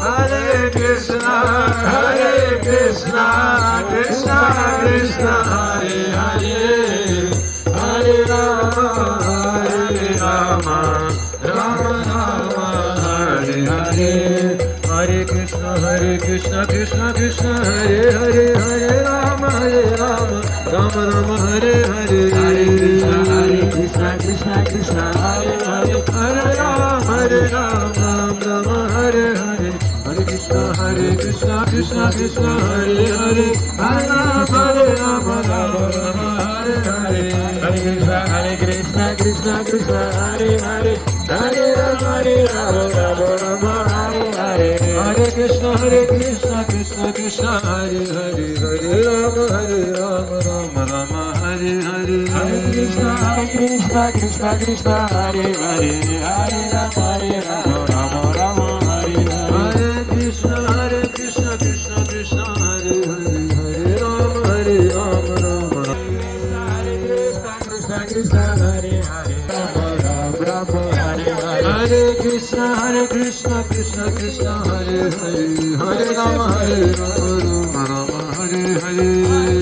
Hare Krishna, Krishna Krishna, Hare Hare, Hare Rama, Rama Rama, Hare Hare. Hare Krishna, Krishna Krishna, Hare Hare, Hare Rama, Rama Rama, Hare Hare. Hare Krishna, Krishna Krishna, Hare Hare, Hare Rama, Rama Hare Hare. Hare Krishna, Krishna Krishna, Hare Hare, Hare Rama, Rama Hare Hare. Hare Krishna, Krishna Krishna, Hare Hare, Hare Rama, Rama Hare Hare. Hare Krishna, Krishna Krishna, Hare Hare, Hare Rama, Rama Hare Hare. Hare Krishna, Krishna Krishna, Hare Hare, Hare Rama, Rama Hare Hare. Hare Krishna, Krishna Krishna, Hare Hare, Hare Rama, Rama Hare. Krishna, Hare Hare, Rama Hare Hare. Hare Krishna, Krishna Krishna, Hare Hare, Hare Rama, Rama Hare Hare.